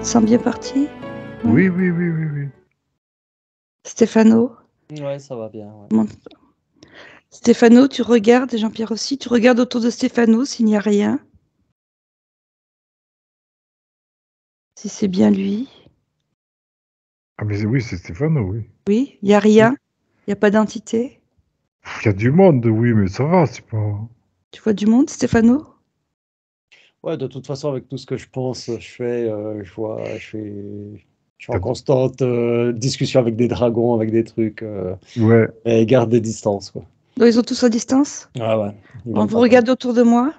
te sens bien parti? Oui, oui, oui, oui, oui. Stéphano? Ouais, ça va bien. Ouais. Bon. Stéphano, tu regardes, et Jean-Pierre aussi, tu regardes autour de Stéphano s'il n'y a rien. Si c'est bien lui. Ah, mais oui, c'est Stéphano, oui. Oui, il n'y a rien. Il n'y a pas d'entité. Il y a du monde, oui, mais ça va, c'est pas... Tu vois du monde, Stéphano? Ouais, de toute façon, avec tout ce que je pense, je fais, je suis en constante discussion avec des dragons, avec des trucs, Ouais. et garde des distances, quoi. Donc, ils sont tous à distance? Ah ouais. Bon, vous regardez autour de moi.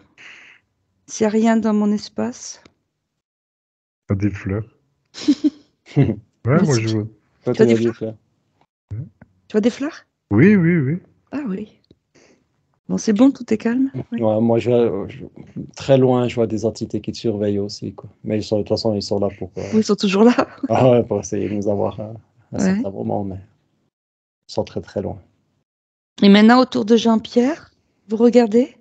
S'il n'y a rien dans mon espace. Pas des fleurs. Ouais, moi je vois. Toi, Tu vois tu des vois des fleurs? fleurs. Tu vois des fleurs? Oui, oui, oui. Ah oui. Bon, c'est bon, tout est calme? Oui. Ouais, moi, très loin, je vois des entités qui te surveillent aussi, quoi. Mais de toute façon, ils sont là pour, Oui, ils sont toujours là. ah ouais, pour essayer de nous avoir à un Ouais. certain moment, mais ils sont très très loin. Et maintenant, autour de Jean-Pierre, vous regardez?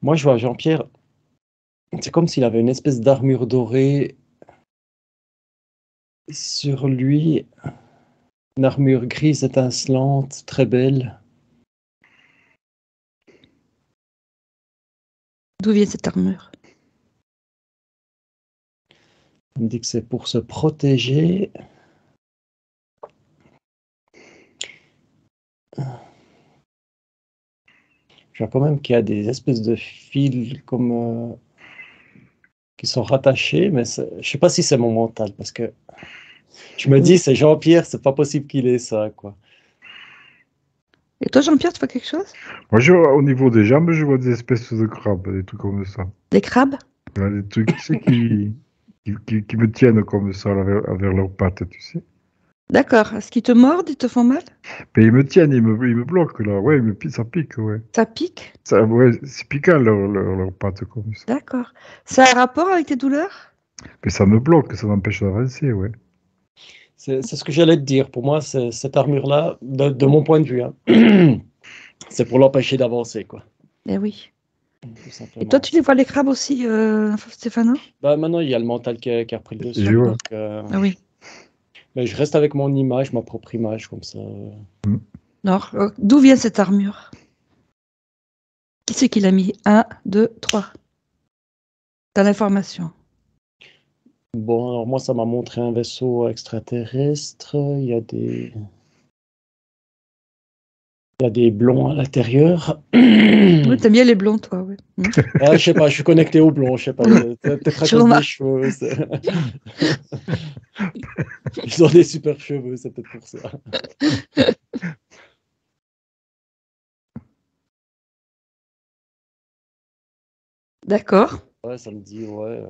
Moi, je vois Jean-Pierre, c'est comme s'il avait une espèce d'armure dorée sur lui, une armure grise étincelante, très belle. D'où vient cette armure? On me dit que c'est pour se protéger. Je vois quand même qu'il y a des espèces de fils comme qui sont rattachés, mais je sais pas si c'est mon mental, parce que je me dis, c'est Jean-Pierre, c'est pas possible qu'il ait ça, quoi. Et toi, Jean-Pierre, tu vois quelque chose? Moi, au niveau des jambes, je vois des espèces de crabes, des trucs comme ça. Des crabes? Ouais, des trucs, tu sais, qui me tiennent comme ça, avec leurs pattes, tu sais. D'accord. Est-ce qu'ils te mordent? Ils te font mal? Mais ils me tiennent, ils me bloquent, là. Ouais, ça pique, ouais. Ça pique? Ouais, c'est piquant, leurs pattes comme ça. D'accord. Ça a un rapport avec tes douleurs? Mais ça me bloque, ça m'empêche d'avancer, ouais. C'est ce que j'allais te dire. Pour moi, cette armure-là, de mon point de vue, hein, c'est pour l'empêcher d'avancer, quoi. Eh oui. Tout simplement. Et toi, tu les vois les crabes aussi, Stéphano? Bah, maintenant, il y a le mental qui a repris le dessus. Je vois. Donc, Ah oui. mais je reste avec mon image, ma propre image, comme ça. Alors, d'où vient cette armure? Qui c'est qui l'a mis? 1, 2, 3. T'as l'information. Bon, alors moi, ça m'a montré un vaisseau extraterrestre. Il y a des blonds à l'intérieur. Oui, t'aimes bien les blonds, toi, oui. Ah, je sais pas, je suis connecté aux blonds, je sais pas. Peut-être à Je cause des remarque. cheveux. Ils ont des super cheveux, c'est peut-être pour ça. D'accord. Ouais, ça me dit, ouais,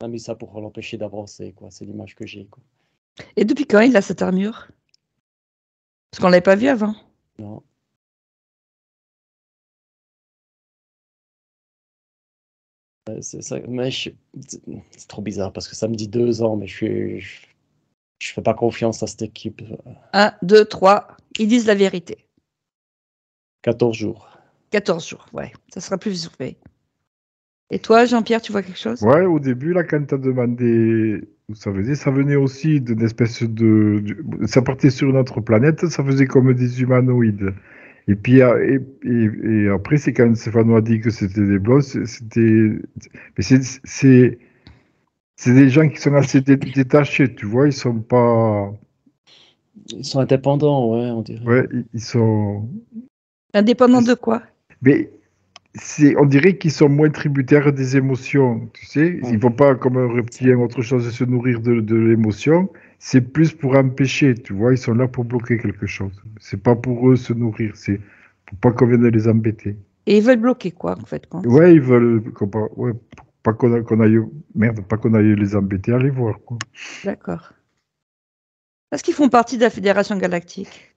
on a mis ça pour l'empêcher d'avancer, quoi. C'est l'image que j'ai, quoi. Et depuis quand il a cette armure? Parce qu'on l'avait pas vu avant. Non. C'est ça, mais c'est trop bizarre parce que ça me dit 2 ans, mais je fais pas confiance à cette équipe. 1, 2, 3. Ils disent la vérité. 14 jours. 14 jours, ouais. Ça sera plus surveillé. Et toi, Jean-Pierre, tu vois quelque chose? Ouais, au début, là, quand t'as demandé où ça venait, ça venait aussi d'une espèce ça partait sur une autre planète, ça faisait comme des humanoïdes. Et puis, et après, c'est quand Stéphano a dit que c'était des blonds, mais c'est des gens qui sont assez détachés, tu vois, ils sont pas... Ils sont indépendants, ouais, on dirait. Ouais, ils sont... Indépendant de quoi? Mais on dirait qu'ils sont moins tributaires des émotions, tu sais. Ils vont pas comme un reptilien, autre chose, se nourrir de l'émotion. C'est plus pour empêcher, tu vois. Ils sont là pour bloquer quelque chose. C'est pas pour eux se nourrir, c'est pour pas qu'on vienne les embêter. Et ils veulent bloquer quoi, en fait, quand? Ouais, ils veulent, ouais, pour pas qu'on aille, merde, pas qu'on aille les embêter, aller voir, quoi. D'accord. Est-ce qu'ils font partie de la Fédération Galactique?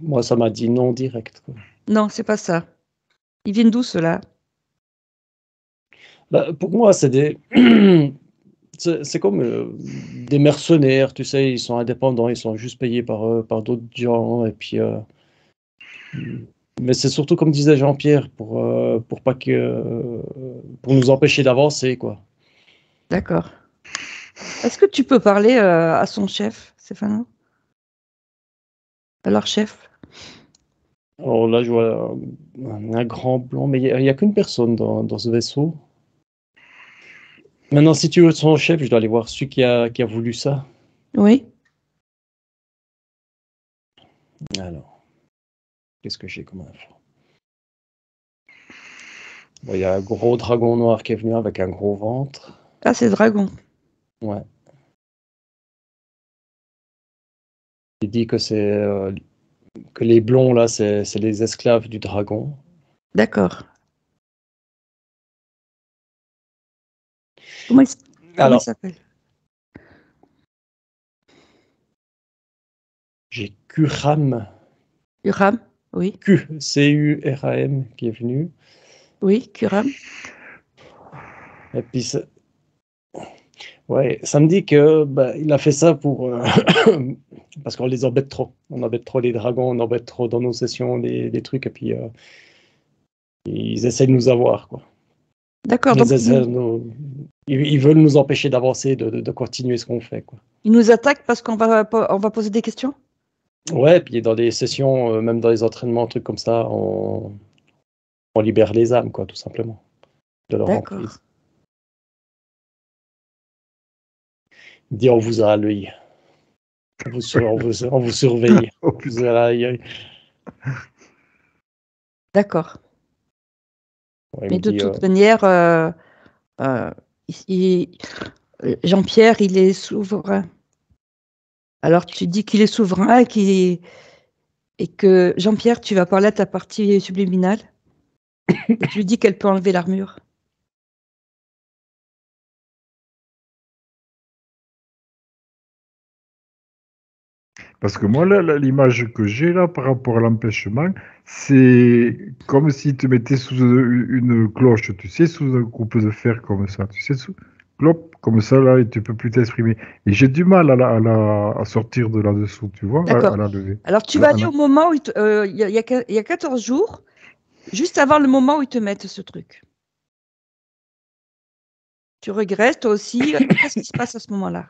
Moi, ça m'a dit non direct, quoi. Non, c'est pas ça. Ils viennent d'où, ceux-là? Bah, pour moi, c'est comme des mercenaires, tu sais, ils sont indépendants, ils sont juste payés par d'autres gens, et puis Mais c'est surtout, comme disait Jean-Pierre, pour pas que, pour nous empêcher d'avancer, quoi. D'accord. Est-ce que tu peux parler à son chef, Stéphano? À leur chef? Alors là, je vois un grand blanc, mais il y a qu'une personne dans ce vaisseau. Maintenant, si tu veux son chef, je dois aller voir celui qui a voulu ça. Oui. Alors, qu'est-ce que j'ai comme info? Bon, il y a un gros dragon noir qui est venu avec un gros ventre. Ah, c'est Dragon. Ouais. Il dit que les blonds, là, c'est les esclaves du dragon. D'accord. Comment il Alors, s'appelle? j'ai Kuram, Uram? Oui. Curam, qui est venu. Oui, Kuram. Et puis, ouais, ça me dit que bah, il a fait ça pour parce qu'on les embête trop. On embête trop les dragons, on embête trop dans nos sessions les trucs, et puis ils essaient de nous avoir, quoi. D'accord. Donc, Ils veulent nous empêcher d'avancer, de continuer ce qu'on fait, quoi. il nous attaque parce qu'on va poser des questions? Ouais, et puis dans les sessions, même dans les entraînements, trucs comme ça, on libère les âmes, quoi, tout simplement, de leur D'accord. emprise. Il dit on vous a à l'œil, on vous surveille, Oh on vous putain. a à l'œil. D'accord. Ouais, il Mais me de dit toute manière, euh, il- Jean-Pierre, il est souverain. Alors, tu dis qu'il est souverain et que Jean-Pierre, tu vas parler à ta partie subliminale et tu lui dis qu'elle peut enlever l'armure. Parce que moi, là, l'image que j'ai là par rapport à l'empêchement, c'est comme s'il te mettait sous une cloche, tu sais, sous un coupe de fer comme ça, tu sais, sous clope, comme ça, là, et tu peux plus t'exprimer. Et j'ai du mal à sortir de là-dessous, tu vois, à D'accord. la lever. Alors, tu À la- vas à aller la- au moment où il y a 14 jours, juste avant le moment où ils te mettent ce truc. Tu regrettes, toi aussi. Qu'est-ce qui se passe à ce moment-là?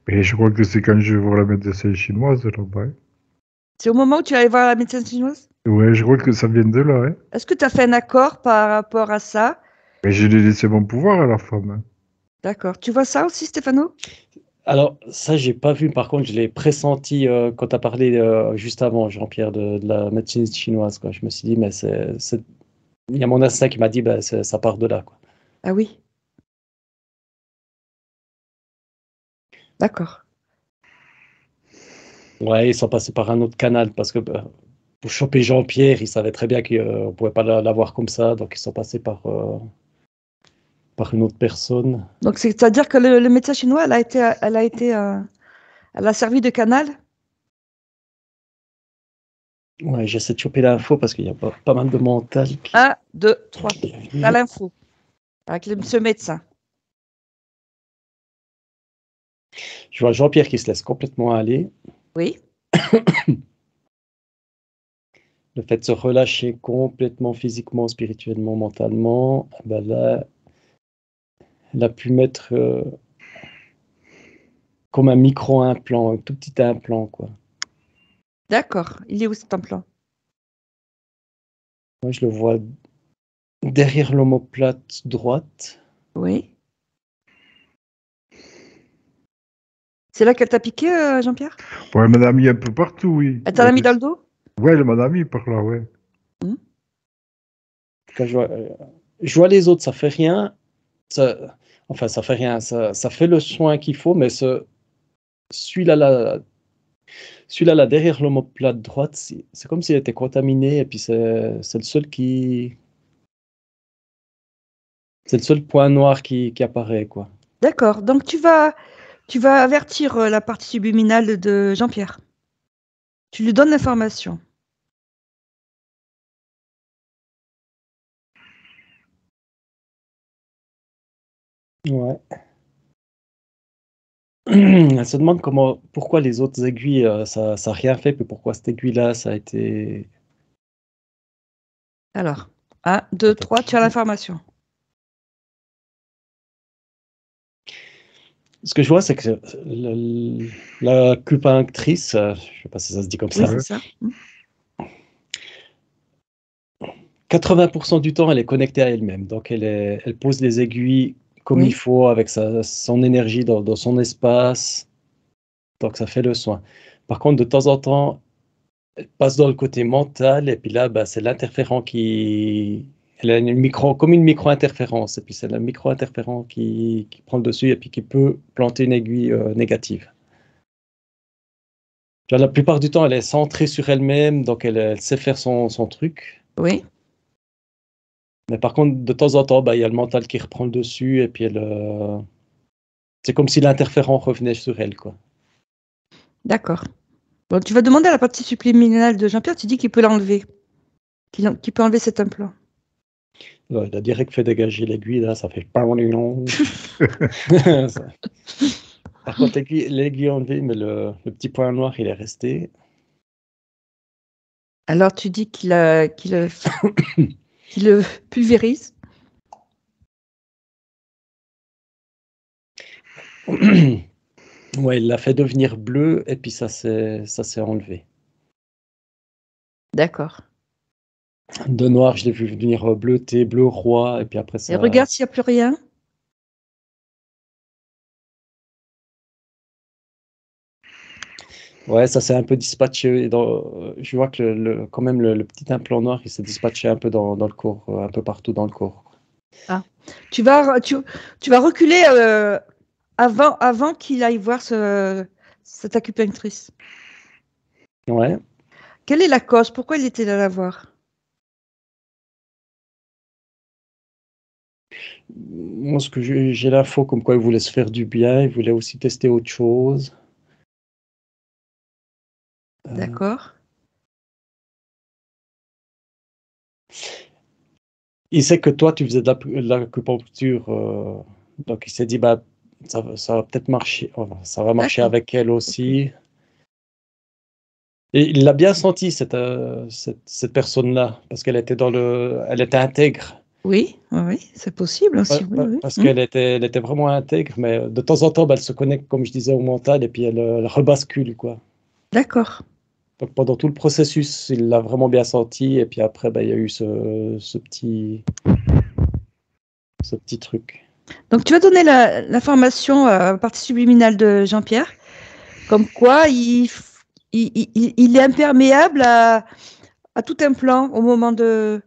Mais je crois que c'est quand je vais voir la médecin chinoise là-bas, hein. C'est au moment où tu vas aller voir la médecine chinoise? Ouais, je crois que ça vient de là, hein. Est-ce que tu as fait un accord par rapport à ça? Mais je l'ai laissé mon pouvoir à la femme, hein. D'accord. Tu vois ça aussi, Stéphano? alors, ça, j'ai pas vu. Par contre, je l'ai pressenti quand tu as parlé juste avant, Jean-Pierre, de la médecine chinoise, quoi. Je me suis dit, mais il y a mon instinct qui m'a dit, bah, ça part de là, quoi. Ah oui. D'accord. Ouais, ils sont passés par un autre canal parce que bah, pour choper Jean-Pierre, ils savaient très bien qu'on pouvait pas l'avoir comme ça, donc ils sont passés par une autre personne. Donc, c'est-à-dire que le médecin chinois, elle a servi de canal? Ouais, j'essaie de choper l'info parce qu'il y a pas mal de mental Un, deux, trois. qui est T'as venu. l'info avec ce médecin. Je vois Jean-Pierre qui se laisse complètement aller. Oui. Le fait de se relâcher complètement physiquement, spirituellement, mentalement, ben là, elle a pu mettre comme un micro-implant, un tout petit implant, quoi. D'accord. Il est où cet implant? Moi, je le vois derrière l'omoplate droite. Oui. C'est là qu'elle t'a piqué, Jean-Pierre? Ouais, elle m'en a mis un peu partout, oui. Elle t'en Ouais, a mis dans le dos? ouais, elle m'en a mis par là, ouais. Hmm. Quand je vois les autres, ça fait rien. Enfin, ça fait rien. Ça fait le soin qu'il faut, mais celui-là, celui-là, derrière l'omoplate droite, c'est comme s'il était contaminé, et puis c'est le seul point noir qui apparaît, quoi. D'accord. Donc, tu vas avertir la partie subliminale de Jean-Pierre. Tu lui donnes l'information. Ouais. Elle se demande pourquoi les autres aiguilles, ça n'a rien fait, puis pourquoi cette aiguille-là, ça a été... Alors, 1, 2, 3, tu as l'information. Ce que je vois, c'est que l'acupunctrice, je ne sais pas si ça se dit comme Oui, ça, c'est ça. 80% du temps, elle est connectée à elle-même. Donc, elle pose les aiguilles comme Oui. il faut, avec son énergie dans son espace. Donc, ça fait le soin. Par contre, de temps en temps, elle passe dans le côté mental, et puis là, c'est l'interférent qui... Elle a comme une micro-interférence, et puis c'est le micro-interférent qui prend le dessus, et puis qui peut planter une aiguille négative. La plupart du temps, elle est centrée sur elle-même, donc elle sait faire son truc. Oui. Mais par contre, de temps en temps, il y a le mental qui reprend le dessus, et puis c'est comme si l'interférent revenait sur elle, quoi. D'accord. Bon, tu vas demander à la partie subliminale de Jean-Pierre, tu dis qu'il peut l'enlever. Qu'il peut enlever cet implant. Il a direct fait dégager l'aiguille, là, ça fait pas long. Par contre, l'aiguille est enlevée, mais le petit point noir, il est resté. Alors, tu dis qu'il le pulvérise. Ouais, il l'a fait devenir bleu, et puis ça s'est enlevé. D'accord. De noir, je l'ai vu devenir bleuté, bleu roi, et puis après ça... Et regarde s'il n'y a plus rien. Ouais, ça s'est un peu dispatché. Je vois que quand même le petit implant noir, il s'est dispatché un peu dans le corps, un peu partout dans le corps. Ah. Tu vas reculer avant qu'il aille voir cette acupunctrice. Ouais. Quelle est la cause? Pourquoi il était là la voir? Moi, ce que j'ai l'info comme quoi il voulait se faire du bien, il voulait aussi tester autre chose. D'accord. Il sait que toi, tu faisais de l'acupuncture, donc il s'est dit, ça va peut-être marcher, ça va marcher D'accord. avec elle aussi. Et il l'a bien senti, cette personne-là, parce qu'elle était elle était intègre. Oui, c'est possible aussi. Oui. Parce qu'elle était vraiment intègre, mais de temps en temps, elle se connecte, comme je disais, au mental, et puis elle rebascule, quoi. D'accord. Donc pendant tout le processus, il l'a vraiment bien senti, et puis après, il y a eu ce petit truc. Donc, tu vas donner l'information à la partie subliminale de Jean-Pierre, comme quoi il est imperméable à tout implant au moment de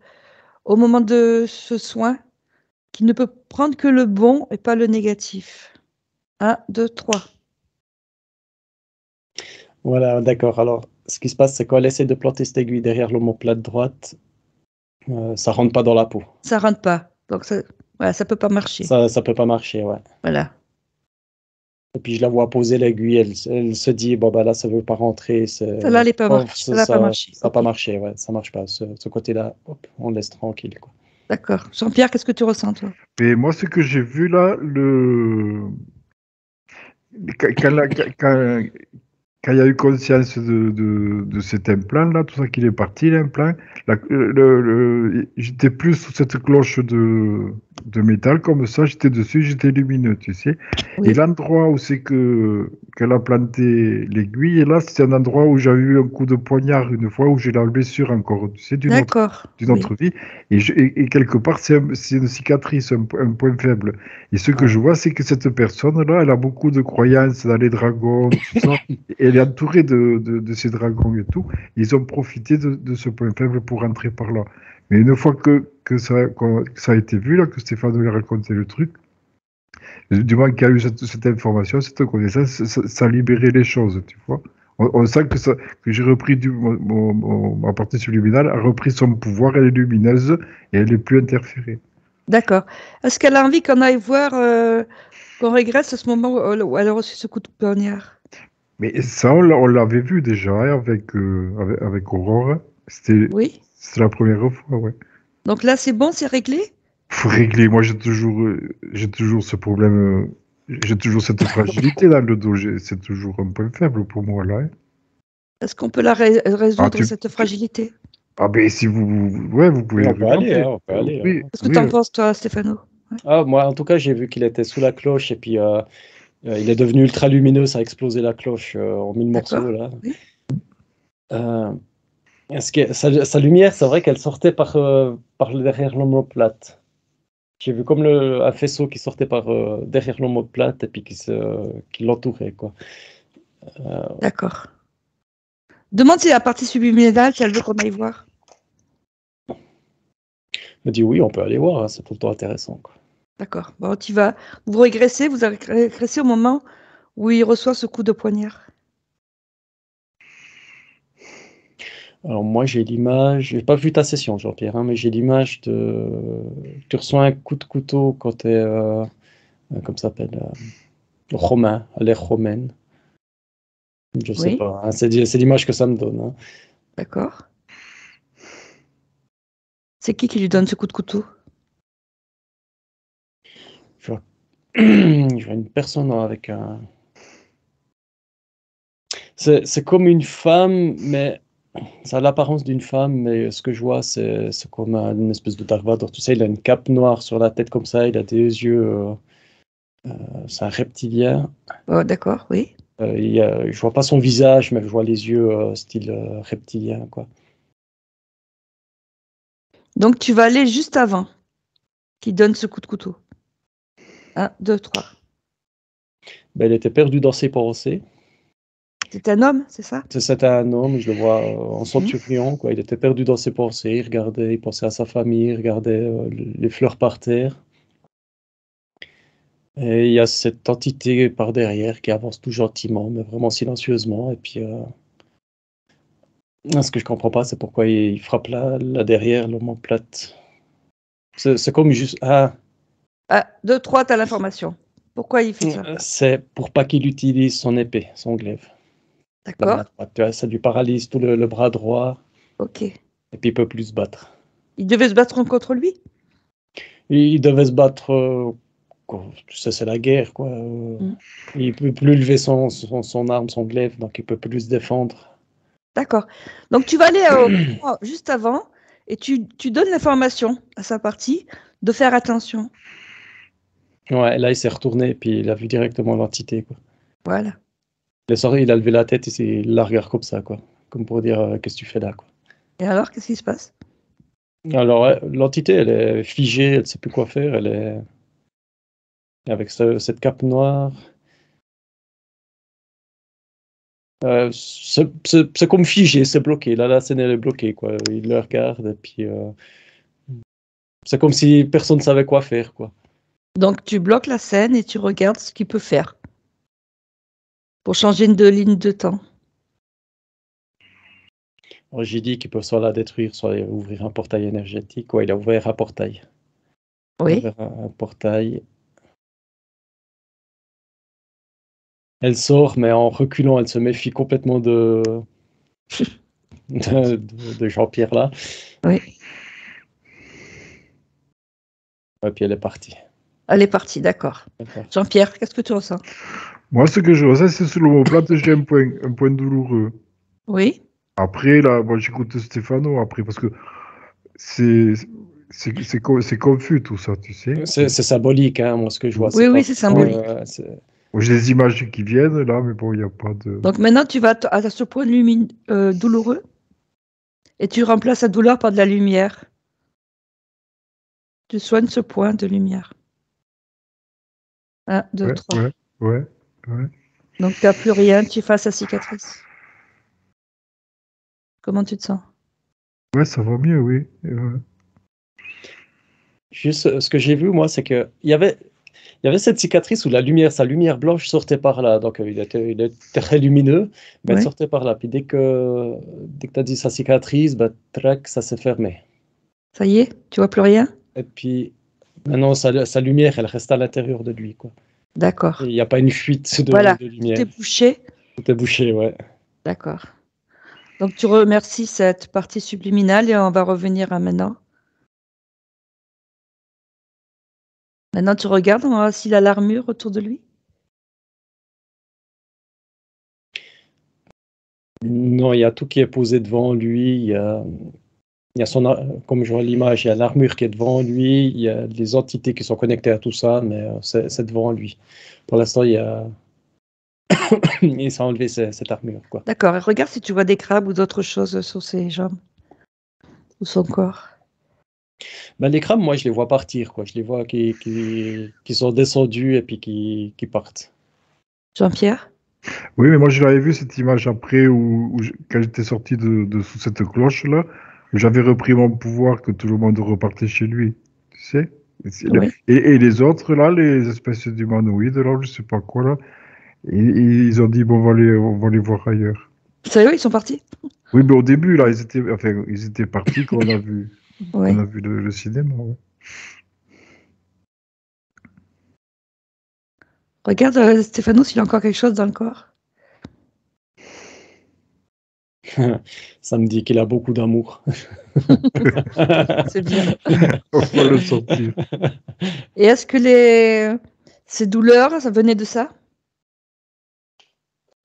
ce soin, qu'il ne peut prendre que le bon et pas le négatif. 1, 2, 3. Voilà, d'accord. Alors, ce qui se passe, c'est qu'elle essaie de planter cette aiguille derrière l'omoplate droite, ça rentre pas dans la peau. Ça rentre pas. Donc, ça peut pas marcher. Ça peut pas marcher, ouais. Voilà. Et puis je la vois poser l'aiguille, elle se dit, là, ça veut pas rentrer. Ça n'a pas marché. Ça n'a pas marché, ouais, ça marche pas. Ce côté-là, hop, on laisse tranquille, quoi. D'accord. Jean-Pierre, qu'est-ce que tu ressens, toi? Et moi, ce que j'ai vu là, quand il y a eu conscience de cet implant-là, tout ça qu'il est parti, l'implant, j'étais plus sous cette cloche de métal, comme ça, j'étais dessus, j'étais lumineux, tu sais. Oui. Et l'endroit où c'est qu'elle a planté l'aiguille, et là, c'est un endroit où j'avais eu un coup de poignard une fois, où j'ai la blessure encore, tu sais, d'une autre vie. Et quelque part, c'est une cicatrice, un point faible. Et ce que je vois, c'est que cette personne-là, elle a beaucoup de croyances dans les dragons, tout ça. Et elle est entourée de ces dragons et tout. Ils ont profité de ce point faible pour rentrer par là. Mais une fois que ça a été vu, là, que Stéphane lui a raconté le truc, du moment qu'il y a eu cette information, cette connaissance, ça a libéré les choses, tu vois. On sent que j'ai repris ma partie subliminale a repris son pouvoir, elle est lumineuse et elle n'est plus interférée. D'accord. Est-ce qu'elle a envie qu'on aille voir, qu'on régresse à ce moment où elle a reçu ce coup de poignard? Mais ça, on l'avait vu déjà hein, avec Aurore. Oui. C'était la première fois, ouais. Donc là, c'est bon, c'est réglé? Faut régler. Moi, j'ai toujours ce problème. j'ai toujours cette fragilité dans le dos. C'est toujours un point faible pour moi, là. Hein. Est-ce qu'on peut la résoudre, Ah, cette fragilité? Ah, ben, si ouais, vous pouvez On peut aller, regarder. hein, on peut aller. Oui, Hein. Qu'est-ce que oui. tu en penses, toi, Stéphano? Ouais. Ah, moi, en tout cas, j'ai vu qu'il était sous la cloche et puis il est devenu ultra lumineux, ça a explosé la cloche en 1000 D'accord. morceaux, là. Oui. Est-ce que sa lumière, c'est vrai qu'elle sortait par derrière l'omoplate. J'ai vu comme un faisceau qui sortait par derrière l'omoplate et puis qui l'entourait, quoi. D'accord. Demande si la partie subliminale, si elle veut qu'on aille voir. Je me dis oui, on peut aller voir, hein, c'est tout le temps intéressant, quoi. D'accord. Bon, tu vas. Vous régressez au moment où il reçoit ce coup de poignard. Alors moi, j'ai l'image, j'ai pas vu ta session, Jean-Pierre, hein, mais j'ai l'image de... Tu reçois un coup de couteau quand tu es, comme ça s'appelle, romain, à l'ère romaine. Je sais Oui. pas, hein, c'est l'image que ça me donne. Hein. D'accord. C'est qui lui donne ce coup de couteau? Je vois, je vois une personne avec un... C'est comme une femme, mais ça a l'apparence d'une femme, mais ce que je vois, c'est comme une espèce de Dark Vador. Tu sais, il a une cape noire sur la tête comme ça, il a des yeux... c'est un reptilien. Oh, d'accord, oui. Je vois pas son visage, mais je vois les yeux style reptilien, quoi. Donc tu vas aller juste avant qu'il donne ce coup de couteau. 1, 2, 3. Ben, il était perdu dans ses pensées. C'est un homme, c'est ça? C'était un homme, je le vois en centurion, quoi. Il était perdu dans ses pensées, il regardait, il pensait à sa famille, il regardait les fleurs par terre. Et il y a cette entité par derrière qui avance tout gentiment, mais vraiment silencieusement. Et puis, ce que je comprends pas, c'est pourquoi il frappe là derrière, l'omoplate. C'est comme juste... Ah, 1, 2, 3, tu as l'information. Pourquoi il fait ça? c'est pour pas qu'il utilise son épée, son glaive. La main D'accord. droite, tu vois, ça lui paralyse tout le bras droit, Ok. et puis il peut plus se battre. Il devait se battre contre lui? Il devait se battre, tu sais, c'est la guerre, quoi. Il peut plus lever son arme, son glaive, donc il peut plus se défendre. D'accord. Donc tu vas aller juste avant et tu donnes l'information à sa partie de faire attention. Ouais, là il s'est retourné, puis il a vu directement l'entité, quoi. Voilà. Il est sorti, il a levé la tête et il la regarde comme ça, quoi. Comme pour dire, qu'est-ce que tu fais là, quoi. Et alors, qu'est-ce qui se passe? Alors, ouais, l'entité, elle est figée, elle ne sait plus quoi faire, elle est avec cette cape noire. C'est comme figé, c'est bloqué. Là, la scène, elle est bloquée, quoi. Il le regarde et puis c'est comme si personne ne savait quoi faire, quoi. Donc tu bloques la scène et tu regardes ce qu'il peut faire pour changer de ligne de temps. Alors, j'ai dit qu'il peut soit la détruire, soit ouvrir un portail énergétique. Ouais, il a ouvert un portail. Il a Oui. ouvert un portail. Elle sort, mais en reculant, elle se méfie complètement de Jean-Pierre là. Oui. Et puis elle est partie. Elle est partie, d'accord. Jean-Pierre, qu'est-ce que tu ressens? Moi, ce que je ressens, c'est sur l'omoplate, j'ai un point douloureux. Oui. Après, là, moi, j'écoute Stéphano, après, parce que c'est confus, tout ça, tu sais. C'est symbolique, hein, moi, ce que je vois. Oui, Pas oui, c'est symbolique. Moi, j'ai des images qui viennent, là, mais bon, il n'y a pas de... Donc maintenant, tu vas à ce point douloureux et tu remplaces la douleur par de la lumière. Tu soignes ce point de lumière. 1, 2, 3. Ouais. Donc tu n'as plus rien, tu effaces la cicatrice. Comment tu te sens? Ouais, ça va mieux, oui. Juste, ce que j'ai vu, moi, c'est qu'il y avait cette cicatrice où sa lumière blanche sortait par là. Donc, il était très lumineux, mais elle sortait par là. Puis dès que tu as dit sa cicatrice, bah, trac, ça s'est fermé. Ça y est, tu vois plus rien? Et puis, maintenant, sa lumière, elle reste à l'intérieur de lui, quoi. D'accord. Il n'y a pas une fuite Voilà, de lumière. tout est bouché. Tout est bouché, ouais. D'accord. Donc tu remercies cette partie subliminale et on va revenir à maintenant. Maintenant, tu regardes, on va voir s'il a l'armure autour de lui. Non, il y a tout qui est posé devant lui. Il y a comme je vois l'image, il y a l'armure qui est devant lui. Il y a les entités qui sont connectées à tout ça, mais c'est devant lui. Pour l'instant, il s'est enlevé cette armure, quoi. D'accord. Et regarde si tu vois des crabes ou d'autres choses sur ses jambes ou son corps. Ben, les crabes, moi, je les vois partir, quoi. Je les vois qui sont descendus et puis qui partent. Jean-Pierre? Oui, mais moi je l'avais vu cette image après quand j'étais sorti de sous cette cloche-là, où j'avais repris mon pouvoir, que tout le monde repartait chez lui. Tu sais? Oui. Et les autres, là, les espèces d'humanoïdes, là, je sais pas quoi, là, ils ont dit, bon, on va les voir ailleurs. Sérieux, ils sont partis? Oui, mais au début, là, ils étaient partis quand on Oui. a vu le cinéma. Ouais. Regarde, Stéphano, s'il a encore quelque chose dans le corps. Ça me dit qu'il a beaucoup d'amour. C'est bien. On va le sortir. Et est-ce que ces douleurs, ça venait de ça?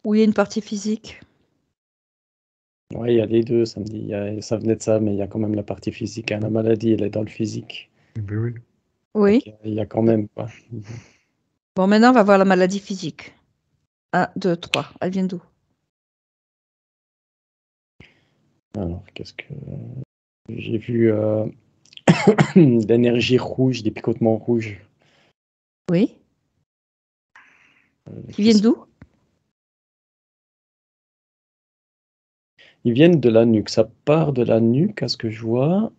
Ou il y a une partie physique? Oui, il y a les deux, ça me dit. Ça venait de ça, mais il y a quand même la partie physique, hein. La maladie, elle est dans le physique. Ben oui. Oui. Donc, il y a quand même, quoi. Bon, maintenant, on va voir la maladie physique. 1, 2, 3. Elle vient d'où? Alors, qu'est-ce que j'ai vu l'énergie rouge, des picotements rouges. Oui. Qui viennent d'où? Ils viennent de la nuque. Ça part de la nuque, à ce que je vois.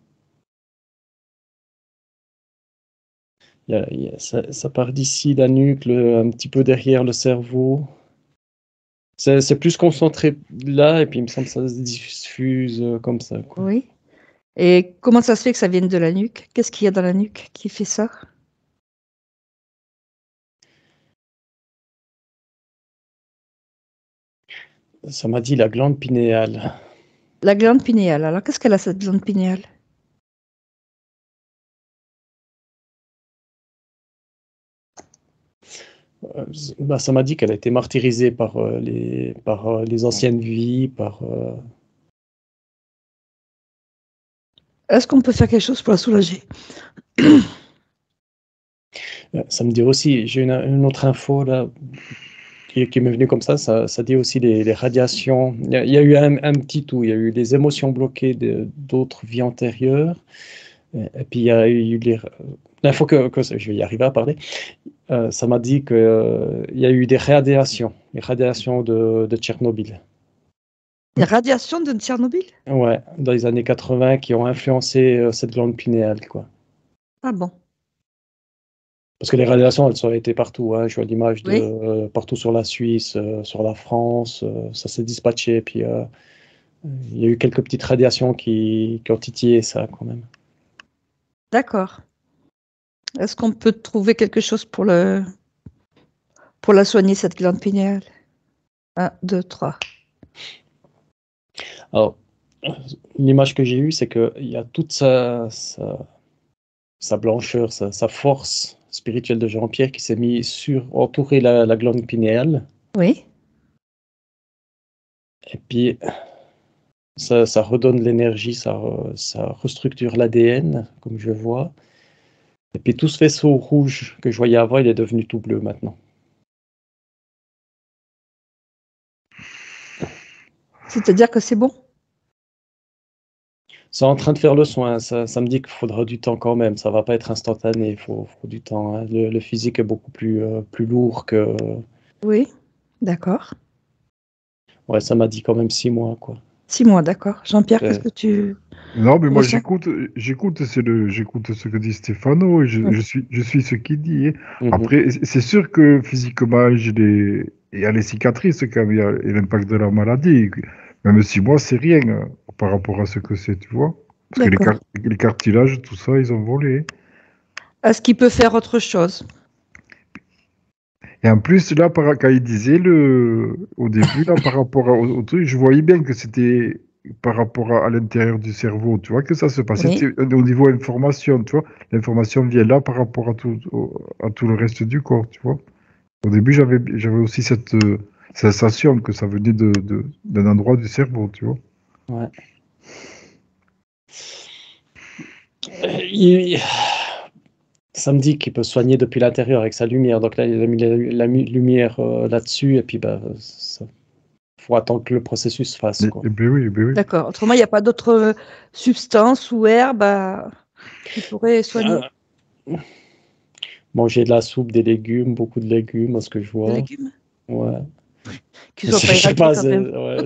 Ça part d'ici, la nuque, un petit peu derrière le cerveau. C'est plus concentré là, et puis il me semble que ça se diffuse comme ça, quoi. Oui. Et comment ça se fait que ça vienne de la nuque? Qu'est-ce qu'il y a dans la nuque qui fait ça? Ça m'a dit la glande pinéale. La glande pinéale. Alors, qu'est-ce qu'elle a, cette glande pinéale? Ça m'a dit qu'elle a été martyrisée par les anciennes vies, Est-ce qu'on peut faire quelque chose pour la soulager? ça me dit aussi, j'ai une autre info là qui m'est venue comme ça dit aussi les radiations. Il y a eu un petit tout, il y a eu les émotions bloquées d'autres vies antérieures, et puis il y a eu l'info que je vais y arriver à parler. Ça m'a dit qu'il y a eu des radiations, les radiations de Tchernobyl. Les radiations de Tchernobyl? Ouais, dans les années 80 qui ont influencé cette glande pinéale, quoi. Ah bon? Parce que les radiations, elles ont été partout, hein. Je vois l'image de Oui. partout sur la Suisse, sur la France, ça s'est dispatché. Puis il y a eu quelques petites radiations qui ont titillé ça quand même. D'accord. Est-ce qu'on peut trouver quelque chose pour la soigner, cette glande pinéale? 1, 2, 3. Alors, l'image que j'ai eue, c'est qu'il y a toute sa blancheur, sa force spirituelle de Jean-Pierre qui s'est mis entourer la glande pinéale. Oui. Et puis, ça redonne l'énergie, ça restructure l'ADN, comme je vois. Et puis tout ce faisceau rouge que je voyais avant, il est devenu tout bleu maintenant. C'est-à-dire que c'est bon? C'est en train de faire le soin. Ça me dit qu'il faudra du temps quand même. Ça va pas être instantané. Il faut du temps, hein. Le physique est beaucoup plus lourd que. Oui. D'accord. Ouais, ça m'a dit quand même 6 mois, quoi. 6 mois, d'accord. Jean-Pierre, qu'est-ce Après, que tu Non, mais moi ressens? j'écoute ce que dit Stéphano et je suis ce qu'il dit. Hein. mhm. Après, c'est sûr que physiquement, il y a les cicatrices quand même, il y a l'impact de la maladie. Même 6 mois, c'est rien par rapport à ce que c'est, tu vois. Parce que D'accord. les cartilages, tout ça, ils ont volé. Hein. Est-ce qu'il peut faire autre chose? Et en plus, là, quand il disait au début, là, par rapport au truc, je voyais bien que c'était par rapport à l'intérieur du cerveau, tu vois, que ça se passait. Oui. C'était au niveau information, tu vois. L'information vient là par rapport à tout le reste du corps, tu vois. Au début, j'avais aussi sensation que ça venait d'un endroit du cerveau, tu vois. Ouais. Ça me dit qu'il peut soigner depuis l'intérieur avec sa lumière. Donc là, il a mis la lumière là-dessus, et puis faut attendre que le processus se fasse, quoi. Eh ben oui, eh ben oui. D'accord. Autrement, il n'y a pas d'autres substances ou herbes qui pourraient soigner Manger de la soupe, des légumes, beaucoup de légumes, à ce que je les vois. légumes Ouais. qui ne soient Je pas sais irradiés pas, quand même. ouais,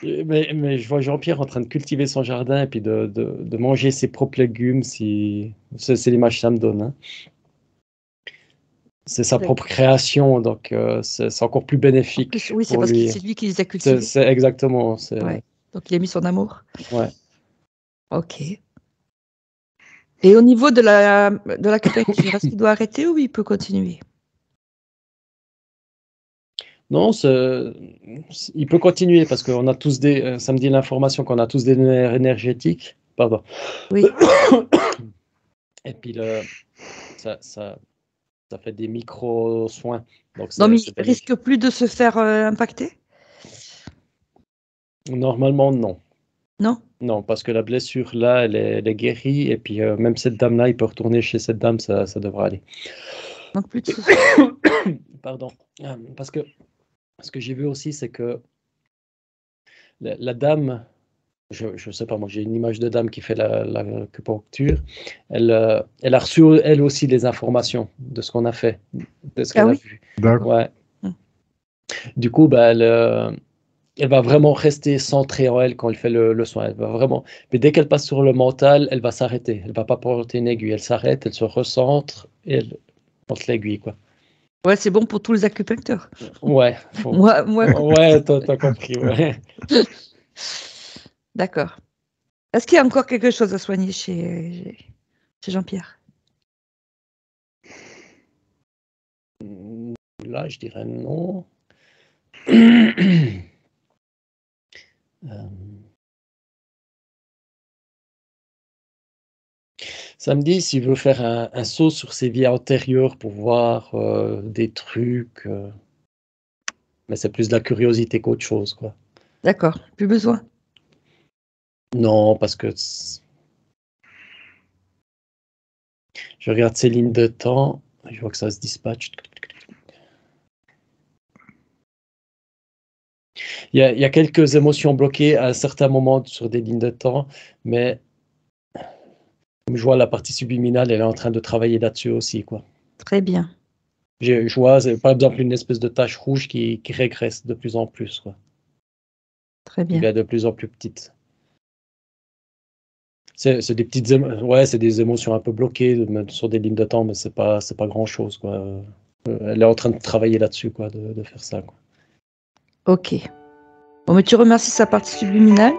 Et ouais. Mais je vois Jean-Pierre en train de cultiver son jardin et puis de manger ses propres légumes. C'est l'image que ça me donne, hein. C'est sa propre création, donc c'est encore plus En bénéfique plus, oui, c'est pour parce que lui. c'est lui qui les a cultivés. C'est exactement. Ouais. Donc, il a mis son amour. Ouais. Ok. Et au niveau de l'acupuncture, est-ce qu'il doit arrêter ou il peut continuer? Non, il peut continuer parce qu'on a tous ça me dit l'information qu'on a tous des nerfs énergétiques. Pardon. Oui. Et puis ça fait des micro-soins. Donc Non, mais c'est il risque plus de se faire impacter? Normalement, non. Non? Non, parce que la blessure, là, elle est guérie. Et puis, même cette dame-là, il peut retourner chez cette dame, ça devra aller. Donc, plus de ce... Pardon. Parce que ce que j'ai vu aussi, c'est que la dame, je sais pas, moi, j'ai une image de dame qui fait l'acupuncture. Elle a reçu, elle aussi, des informations de ce qu'on a fait, de ce qu'elle a oui? vu. D'accord. Ouais. Mm. Du coup, elle va vraiment rester centrée en elle quand elle fait le soin. Elle va vraiment. Mais dès qu'elle passe sur le mental, elle va s'arrêter. Elle va pas porter une aiguille. Elle s'arrête, elle se recentre et elle porte l'aiguille, quoi. Ouais, c'est bon pour tous les acupuncteurs. Ouais. Moi, Ouais, t'as compris, ouais. D'accord. Est-ce qu'il y a encore quelque chose à soigner chez Jean-Pierre? Là, je dirais non. Ça me dit s'il veut faire un saut sur ses vies antérieures pour voir des trucs, mais c'est plus de la curiosité qu'autre chose, quoi. D'accord, plus besoin. Non, parce que je regarde ces lignes de temps, je vois que ça se dispatche. Il y a quelques émotions bloquées à certains moments sur des lignes de temps, mais comme je vois la partie subliminale, elle est en train de travailler là-dessus aussi, quoi. Très bien. Je vois, par exemple, une espèce de tache rouge qui régresse de plus en plus, quoi. Très Qui bien. devient de plus en plus petite. C'est des petites ouais, c'est des émotions un peu bloquées sur des lignes de temps, mais c'est pas grand-chose, quoi. Elle est en train de travailler là-dessus, quoi, de faire ça, quoi. Ok. Bon, mais tu remercies sa partie subliminale.